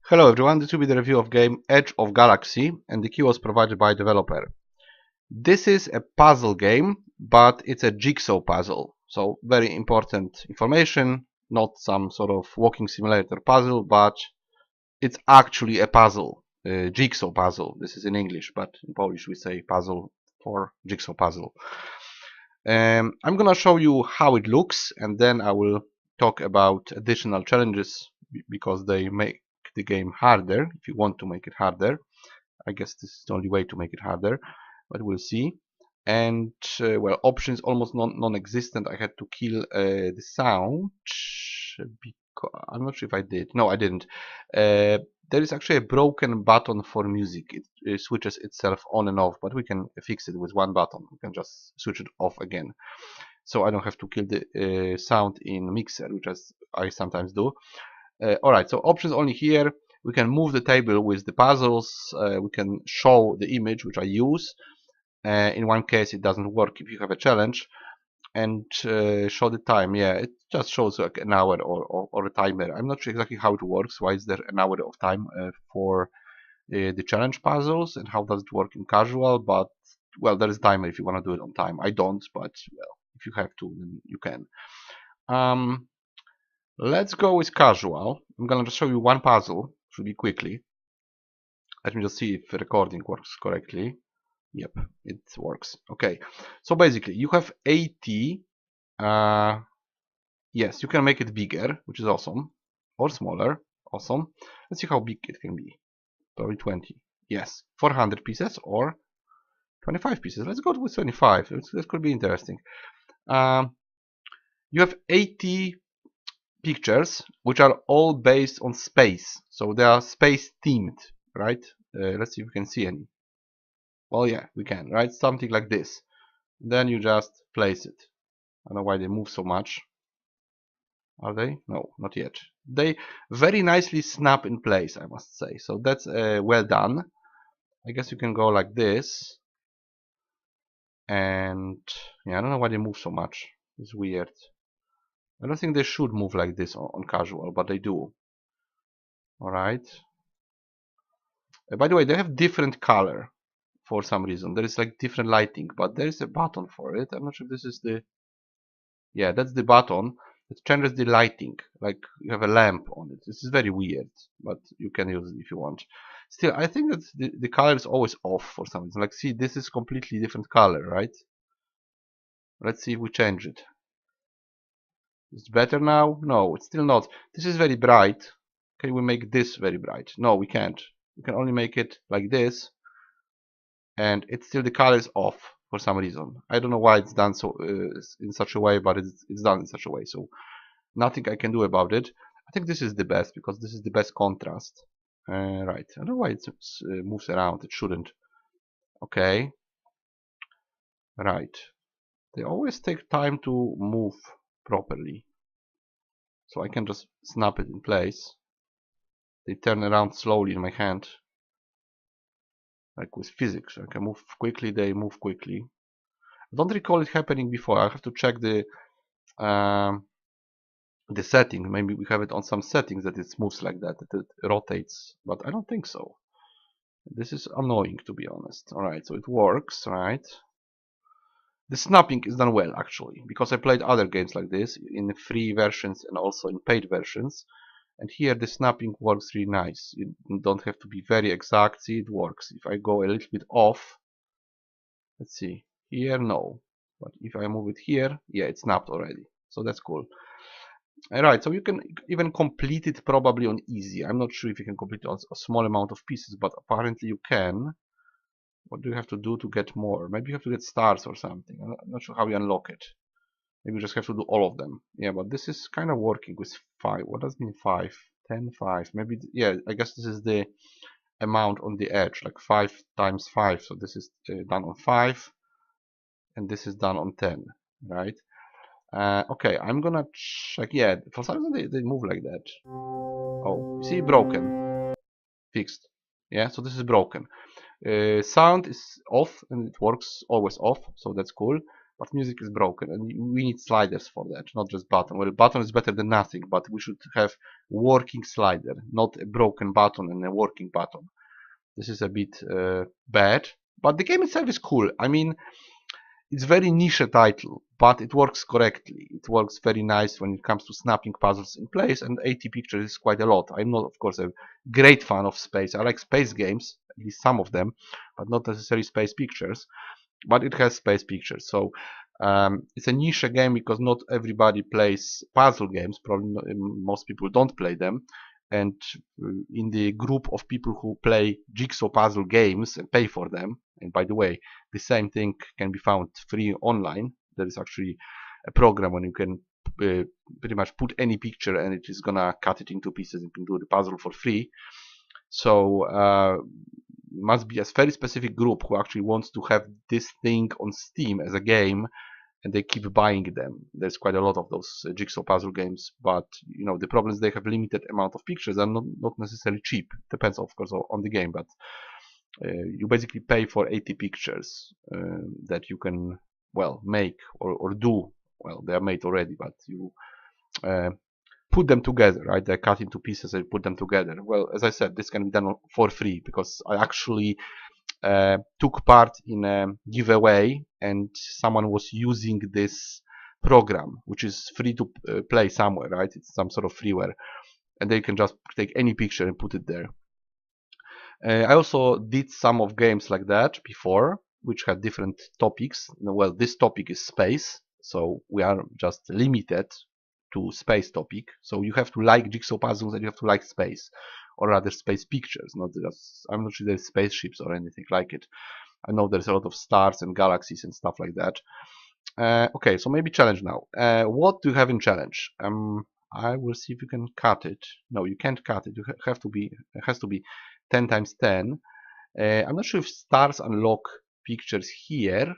Hello everyone, this will be the review of game Edge of Galaxy, and the key was provided by developer. This is a puzzle game, but it's a jigsaw puzzle. So very important information, not some sort of walking simulator puzzle, but it's actually a puzzle, a jigsaw puzzle. This is in English, but in Polish we say puzzle for jigsaw puzzle. I'm gonna show you how it looks, and then I will talk about additional challenges because they make the game harder. If you want to make it harder, I guess this is the only way to make it harder, but we'll see. And well, options almost non-existent. I had to kill the sound because I'm not sure if I did. No, I didn't. There is actually a broken button for music. It switches itself on and off, but we can fix it with one button. We can just switch it off again, so I don't have to kill the sound in Mixer, which I sometimes do. Alright, so options only here. We can move the table with the puzzles. We can show the image, which I use. In one case, it doesn't work if you have a challenge. And show the time. Yeah, it just shows like an hour or a timer. I'm not sure exactly how it works. Why is there an hour of time for the challenge puzzles, and how does it work in casual? But well, there is a timer if you want to do it on time. I don't, but well, if you have to, then you can. Let's go with casual. I'm gonna just show you one puzzle. Should be quickly. Let me just see if the recording works correctly. Yep, it works. Okay, so basically you have 80. Yes, you can make it bigger, which is awesome, or smaller. Awesome. Let's see how big it can be. Probably 20. Yes, 400 pieces or 25 pieces. Let's go with 25. This could be interesting. You have 80 pictures which are all based on space, so they are space themed, right? Let's see if we can see any. Well, yeah, we can, right? Something like this. Then you just place it. I don't know why they move so much. Are they? No, not yet. They very nicely snap in place, I must say. So that's well done. I guess you can go like this. And yeah, I don't know why they move so much. It's weird. I don't think they should move like this on casual, but they do. Alright. By the way, they have different color for some reason. There is like different lighting, but there is a button for it. I'm not sure if this is the... Yeah, that's the button that changes the lighting. Like you have a lamp on it. This is very weird, but you can use it if you want. Still, I think that the color is always off for some reason. Like, see, this is completely different color, right? Let's see if we change it. It's better now? No, it's still not. This is very bright. Can we make this very bright? No, we can't. We can only make it like this, and it's still the color is off for some reason. I don't know why it's done so in such a way, but it's done in such a way. So nothing I can do about it. I think this is the best because this is the best contrast. Right. I don't know why it moves around. It shouldn't. Okay. Right. They always take time to move properly. So I can just snap it in place. They turn around slowly in my hand. Like with physics. I can move quickly, they move quickly. I don't recall it happening before. I have to check the setting. Maybe we have it on some settings that it moves like that it rotates, but I don't think so. This is annoying, to be honest. Alright, so it works, right? The snapping is done well, actually, because I played other games like this in free versions and also in paid versions, and here the snapping works really nice. You don't have to be very exact. See, it works. If I go a little bit off, let's see, here no, but if I move it here, yeah, it snapped already, so that's cool. Alright, so you can even complete it probably on easy. I'm not sure if you can complete it on a small amount of pieces, but apparently you can. What do you have to do to get more? Maybe you have to get stars or something. I'm not sure how you unlock it. Maybe you just have to do all of them. Yeah, but this is kind of working with 5. What does it mean 5? 10, 5. Maybe, yeah, I guess this is the amount on the edge, like 5 times 5. So this is done on 5, and this is done on 10, right? Okay, I'm gonna check. Yeah, for some reason they move like that. Oh, see, broken. Fixed. Yeah, so this is broken. Sound is off, and it works always off, so that's cool. but music is broken, and we need sliders for that, not just button. Well, button is better than nothing, but we should have working slider, not a broken button and a working button. This is a bit bad, but the game itself is cool. I mean, it's very niche title, but it works correctly. It works very nice when it comes to snapping puzzles in place, and 80 pictures is quite a lot. I'm not, of course, a great fan of space. I like space games, at least some of them, but not necessarily space pictures. But it has space pictures, so it's a niche game because not everybody plays puzzle games. Probably not, most people don't play them. And in the group of people who play jigsaw puzzle games and pay for them, and by the way, the same thing can be found free online. There is actually a program when you can pretty much put any picture and it is gonna cut it into pieces and you can do the puzzle for free. So must be a very specific group who actually wants to have this thing on Steam as a game, and they keep buying them. There's quite a lot of those jigsaw puzzle games, but you know the problem is they have limited amount of pictures and not necessarily cheap. Depends, of course, on the game, but you basically pay for 80 pictures that you can, well, make or do. Well, they are made already, but you put them together, right? They're cut into pieces and put them together. Well, as I said, this can be done for free because I actually took part in a giveaway and someone was using this program, which is free to play somewhere, right? It's some sort of freeware, and they can just take any picture and put it there. I also did some of games like that before, which had different topics. Well, this topic is space, so we are just limited to space topic. So you have to like jigsaw puzzles and you have to like space, or rather space pictures. Not just, I'm not sure there's spaceships or anything like it. I know there's a lot of stars and galaxies and stuff like that. Okay, so maybe challenge now. What do you have in challenge? I will see if you can cut it. No, you can't cut it. You have to be. It has to be 10 times 10. I'm not sure if stars unlock pictures here,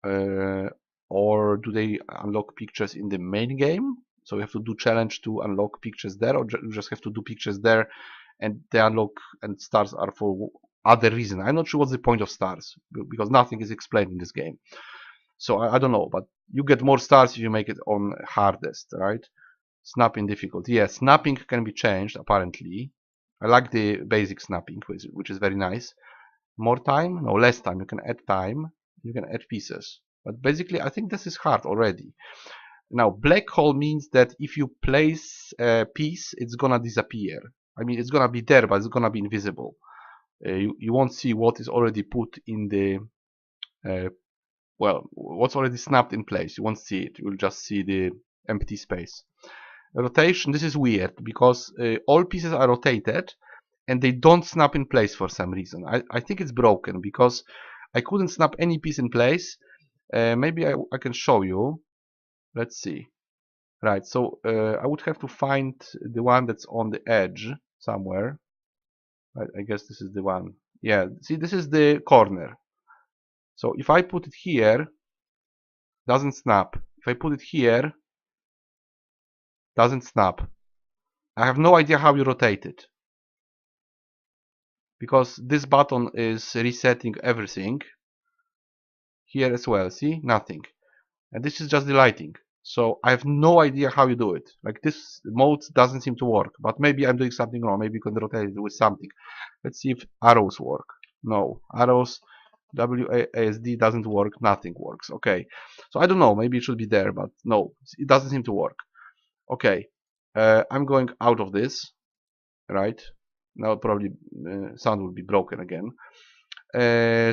or do they unlock pictures in the main game? So you have to do challenge to unlock pictures there, or you just have to do pictures there, and they unlock and stars are for other reason. I'm not sure what's the point of stars because nothing is explained in this game. So I don't know, but you get more stars if you make it on hardest, right? Snapping difficulty. Yeah, snapping can be changed apparently. I like the basic snapping, which is very nice. More time? No, less time. You can add time. You can add pieces. But basically, I think this is hard already. Now, black hole means that if you place a piece, it's gonna disappear. I mean, it's gonna be there, but it's gonna be invisible. You won't see what is already put in the, well, what's already snapped in place. You won't see it. You'll just see the empty space. Rotation, this is weird because all pieces are rotated and they don't snap in place for some reason. I think it's broken because I couldn't snap any piece in place. Maybe I can show you. Let's see. Right, so I would have to find the one that's on the edge somewhere. Right, I guess this is the one. Yeah, see, this is the corner. So if I put it here, doesn't snap. If I put it here, doesn't snap. I have no idea how you rotate it, because this button is resetting everything here as well. See, nothing, and this is just the lighting. So I have no idea how you do it. Like, this mode doesn't seem to work, but maybe I'm doing something wrong. Maybe you can rotate it with something. Let's see if arrows work. No, arrows, WASD doesn't work. Nothing works. Okay, so I don't know, maybe it should be there, but no, it doesn't seem to work. Okay, I'm going out of this, right? Now probably sound will be broken again.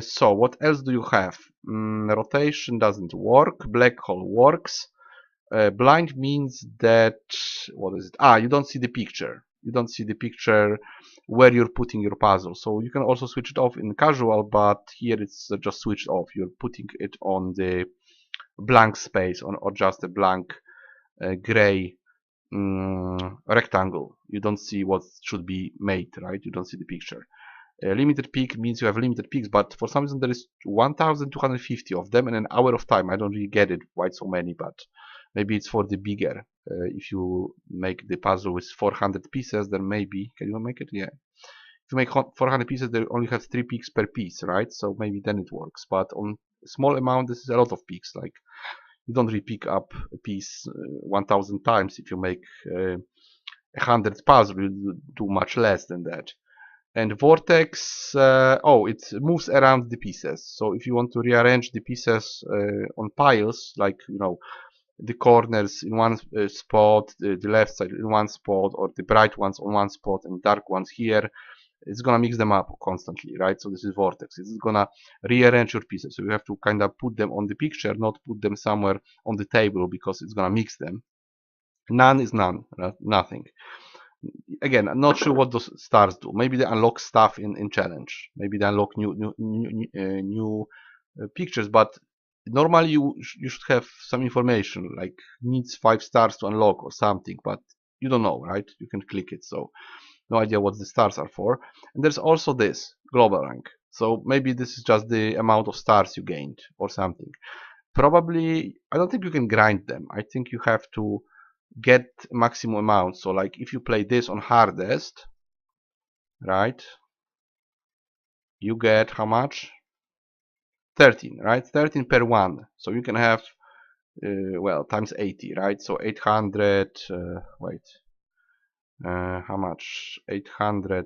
So what else do you have? Rotation doesn't work. Black hole works. Blind means that, what is it? You don't see the picture. You don't see the picture where you're putting your puzzle. So you can also switch it off in casual, but here it's just switched off. You're putting it on the blank space or just a blank gray rectangle. You don't see what should be made, right? You don't see the picture. Limited peak means you have limited peaks, but for some reason there is 1250 of them in an hour of time. I don't really get it why so many, but maybe it's for the bigger. If you make the puzzle with 400 pieces, then maybe, can you make it? Yeah. If you make 400 pieces, they only have 3 peaks per piece, right? So maybe then it works. But on small amount, this is a lot of picks. Like, you don't really pick up a piece 1000 times. If you make 100 puzzles, you do much less than that. And vortex, oh, it moves around the pieces. So if you want to rearrange the pieces on piles, like, you know, the corners in one spot, the left side in one spot, or the bright ones on one spot and dark ones here, it's gonna mix them up constantly, right? So this is vortex. It's gonna rearrange your pieces. So you have to kind of put them on the picture, not put them somewhere on the table, because it's gonna mix them. None is none, nothing. Again, I'm not sure what those stars do. Maybe they unlock stuff in challenge. Maybe they unlock new pictures. But normally you should have some information, like needs 5 stars to unlock or something. But you don't know, right? You can click it. So no idea what the stars are for. And there's also this global rank. So maybe this is just the amount of stars you gained or something. Probably, I don't think you can grind them. I think you have to get maximum amount. So like if you play this on hardest, right, you get how much? 13, right? 13 per one. So you can have well, times 80, right? So 800, wait, how much? 800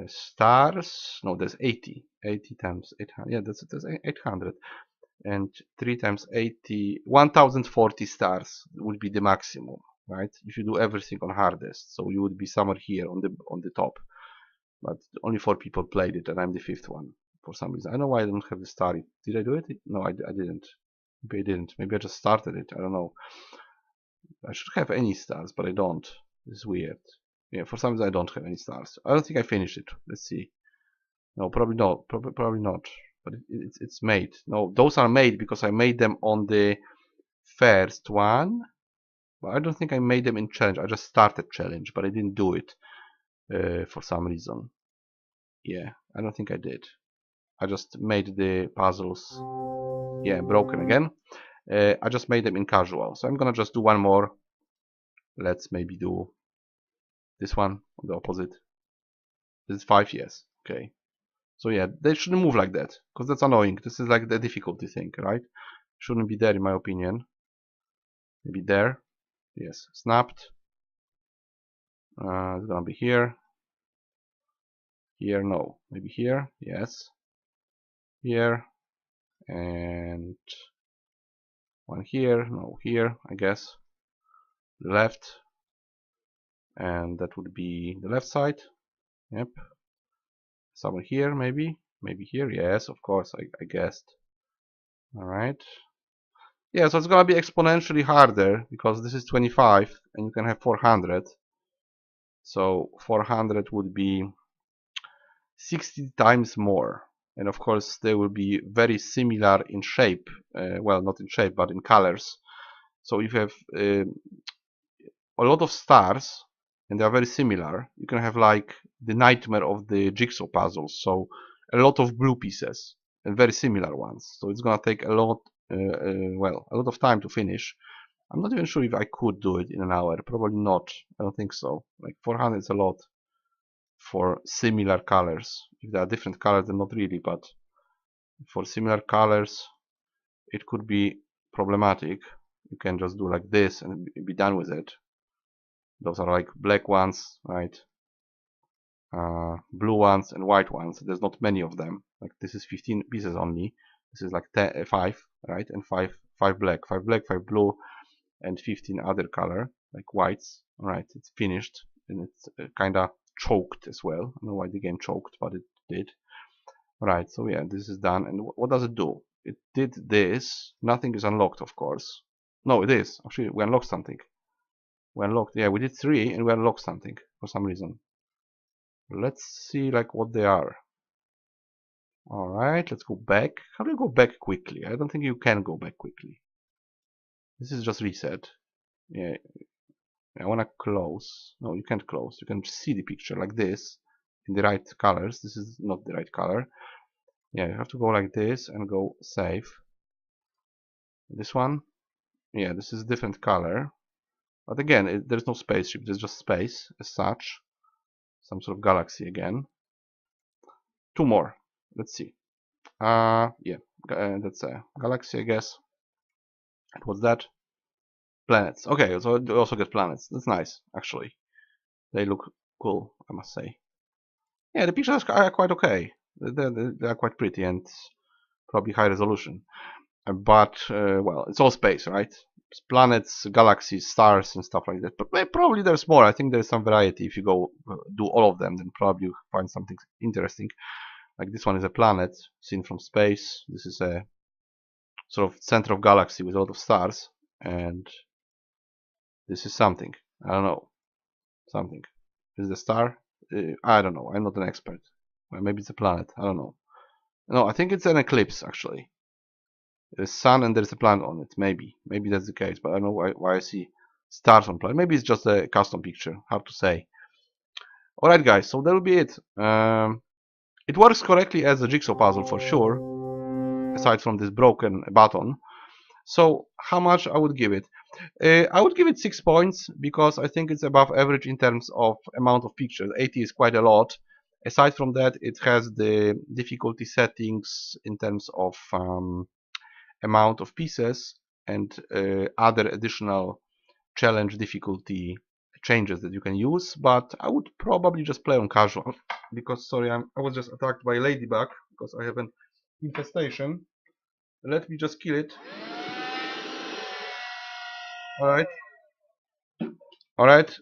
stars. No, there's 80 times 800. Yeah, that's 800. And 3 times 80, 1040 stars would be the maximum, right? If you do everything on hardest, so you would be somewhere here on the top. But only 4 people played it, and I'm the 5th one for some reason. I don't know why I don't have the star. Did I do it? No, I didn't. Maybe I didn't. Maybe I just started it. I don't know. I should have any stars, but I don't. It's weird. Yeah, for some reason I don't have any stars. I don't think I finished it. Let's see. No, probably not. Probably not. But it's made. No, those are made because I made them on the first one. But I don't think I made them in challenge. I just started challenge, but I didn't do it for some reason. Yeah, I don't think I did. I just made the puzzles. Yeah, broken again. I just made them in casual. So I'm gonna just do one more. Let's maybe do this one on the opposite. This is 5 years. Okay. So yeah, they shouldn't move like that, because that's annoying. This is like the difficulty thing, right? Shouldn't be there in my opinion. Maybe there. Yes, snapped. It's gonna be here. Here, no. Maybe here. Yes. Here. And one here. No, here, I guess. Left. And that would be the left side. Yep. Somewhere here, maybe. Maybe here. Yes, of course, I guessed. Alright. Yeah, so it's gonna be exponentially harder because this is 25 and you can have 400. So 400 would be 60 times more. And of course, they will be very similar in shape. Well, not in shape, but in colors. So if you have a lot of stars and they are very similar, you can have like the nightmare of the jigsaw puzzles. So a lot of blue pieces and very similar ones. So it's gonna take a lot, well, a lot of time to finish. I'm not even sure if I could do it in an hour. Probably not. I don't think so. Like 400 is a lot for similar colors. If there are different colors, then not really. But for similar colors, it could be problematic. You can just do like this and be done with it. Those are like black ones, right? Blue ones and white ones. There's not many of them. Like this is 15 pieces only. This is like 10, 5, right? And 5 black, 5 black, 5 blue, and 15 other color like whites. All right, it's finished and it's kind of choked as well. I don't know why the game choked, but it did. Right, so yeah, this is done. And what does it do? It did this. Nothing is unlocked, of course. No, it is. Actually, we unlocked something. We unlocked, yeah, we did 3 and we unlocked something for some reason. Let's see like what they are. Alright, let's go back. How do you go back quickly? I don't think you can go back quickly. This is just reset. Yeah, I wanna close. No, you can't close. You can see the picture like this in the right colors. This is not the right color. Yeah, you have to go like this and go save. This one, yeah, this is a different color. But again, there's no spaceship. There's just space as such. Some sort of galaxy again. 2 more. Let's see. Yeah, that's a galaxy, I guess. What's that? Planets. Okay, so you also get planets. That's nice, actually. They look cool, I must say. Yeah, the pictures are quite okay. They are quite pretty and probably high resolution. But well, it's all space, right? It's planets, galaxies, stars, and stuff like that. But probably there's more. I think there's some variety. If you go do all of them, then probably you find something interesting. Like this one is a planet seen from space. This is a sort of center of galaxy with a lot of stars, and this is something. I don't know. Something. Is it a star? I don't know. I'm not an expert. Well, maybe it's a planet. I don't know. No, I think it's an eclipse actually. The sun and there's a planet on it. Maybe that's the case. But I don't know why I see stars on planet. Maybe it's just a custom picture. Hard to say. All right, guys. So that will be it. It works correctly as a jigsaw puzzle for sure. Aside from this broken button. So how much I would give it? I would give it 6 points because I think it's above average in terms of amount of pictures. 80 is quite a lot. Aside from that, it has the difficulty settings in terms of amount of pieces and other additional challenge difficulty changes that you can use. But I would probably just play on casual because, sorry, I was just attacked by a ladybug because I have an infestation. Let me just kill it. Alright. Alright.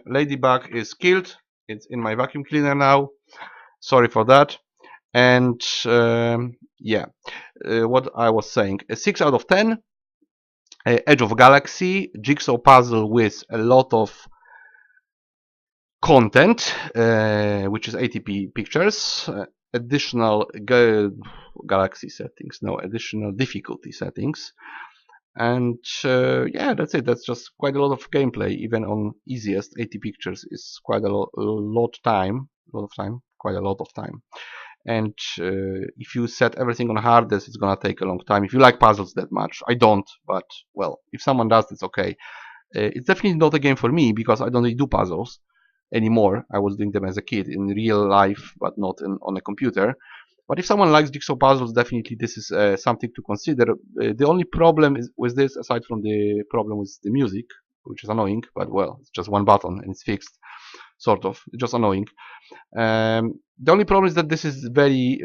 Ladybug is killed. It's in my vacuum cleaner now. Sorry for that. And yeah, what I was saying. A 6 out of 10. Edge of Galaxy. Jigsaw puzzle with a lot of content, which is ATP pictures. Additional galaxy settings. No, additional difficulty settings. And yeah, that's it. That's just quite a lot of gameplay. Even on easiest, 80 pictures is quite a lot of time. Quite a lot of time. And if you set everything on hardest, it's gonna take a long time. If you like puzzles that much, I don't. But well, if someone does, it's okay. It's definitely not a game for me because I don't really do puzzles anymore. I was doing them as a kid in real life, but not on a computer. But if someone likes jigsaw puzzles, definitely this is something to consider. The only problem is with this, aside from the problem with the music, which is annoying, but well, it's just one button and it's fixed, sort of. It's just annoying. The only problem is that this is very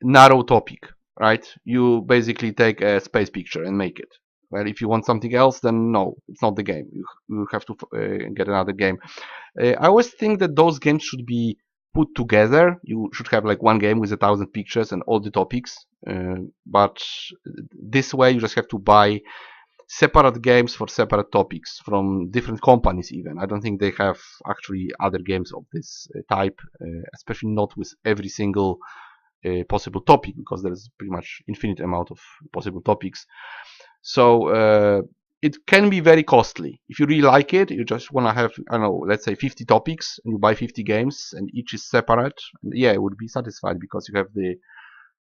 narrow topic, right? You basically take a space picture and make it. Well, if you want something else, then no, it's not the game. You have to get another game. I always think that those games should be put together. You should have like one game with 1,000 pictures and all the topics. But this way, you just have to buy separate games for separate topics from different companies even. I don't think they have actually other games of this type, especially not with every single possible topic, because there's pretty much infinite amount of possible topics. So it can be very costly. If you really like it, you just want to have, I don't know, let's say 50 topics, and you buy 50 games, and each is separate. Yeah, it would be satisfied because you have the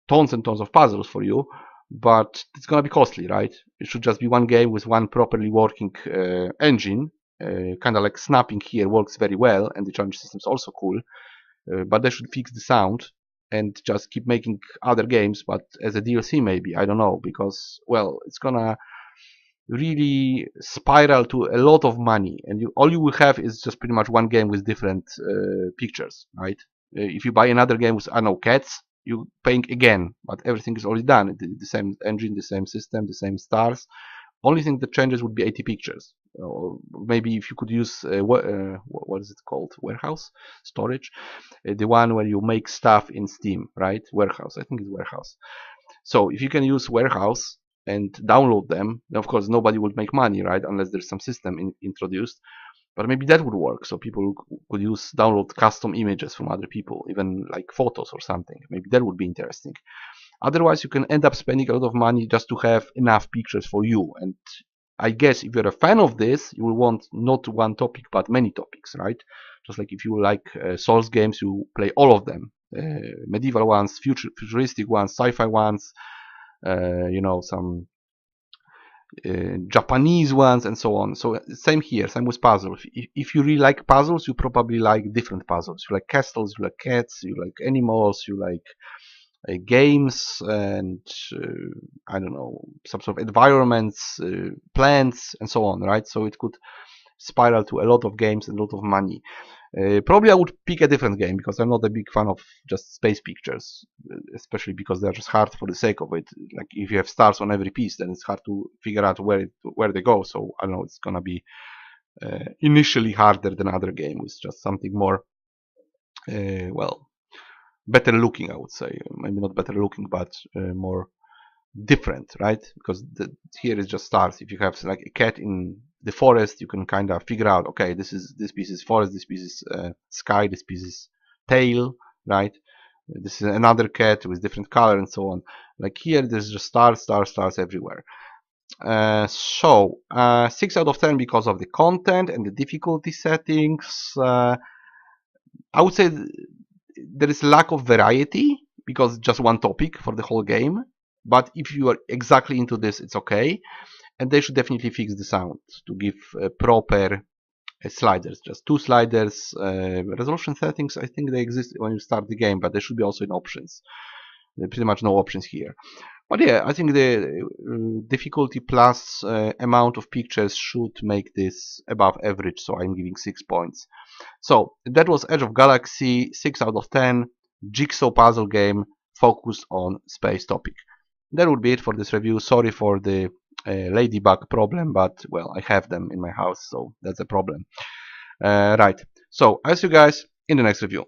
tons and tons of puzzles for you, but it's gonna be costly, right? It should just be one game with one properly working engine. Kind of like snapping here works very well, and the challenge system is also cool. But they should fix the sound and just keep making other games, but as a DLC maybe. I don't know, because well, it's gonna really spiral to a lot of money, and all you will have is just pretty much one game with different pictures, right? If you buy another game with, I don't know, cats, you're paying again, but everything is already done. The same engine, the same system, the same stars. Only thing that changes would be 80 pictures. Or maybe if you could use what is it called? Warehouse storage, the one where you make stuff in Steam, right? Warehouse, I think it's Warehouse. So if you can use Warehouse and download them, then of course nobody would make money, right? Unless there's some system introduced. But maybe that would work. So people could download custom images from other people, even like photos or something. Maybe that would be interesting. Otherwise, you can end up spending a lot of money just to have enough pictures for you. And I guess if you're a fan of this, you will want not one topic, but many topics, right? Just like if you like Souls games, you play all of them. Medieval ones, futuristic ones, sci-fi ones, some Japanese ones, and so on. So same here, same with puzzles. If you really like puzzles, you probably like different puzzles. You like castles, you like cats, you like animals, you like games and I don't know, some sort of environments, plants, and so on, right? So it could spiral to a lot of games and a lot of money. Probably I would pick a different game because I'm not a big fan of just space pictures, especially because they're just hard for the sake of it. Like if you have stars on every piece, then it's hard to figure out where they go. So I don't know, it's gonna be initially harder than other game with just something more, well, better looking, I would say. Maybe not better looking, but more different, right? Because here is just stars. If you have like a cat in the forest, you can kind of figure out, okay, this piece is forest, this piece is sky, this piece is tail, right? This is another cat with different color and so on. Like here, there's just stars, stars, stars everywhere. 6 out of 10 because of the content and the difficulty settings. I would say there is lack of variety because it's just one topic for the whole game. But if you are exactly into this, it's okay. And they should definitely fix the sound to give proper sliders. Just 2 sliders. Resolution settings, I think they exist when you start the game, but they should be also in options. There are pretty much no options here. But yeah, I think the difficulty plus amount of pictures should make this above average, so I'm giving 6 points. So that was Edge of Galaxy, 6 out of 10, jigsaw puzzle game focused on space topic. That would be it for this review. Sorry for the ladybug problem, but well, I have them in my house, so that's a problem. Right, so I'll see you guys in the next review.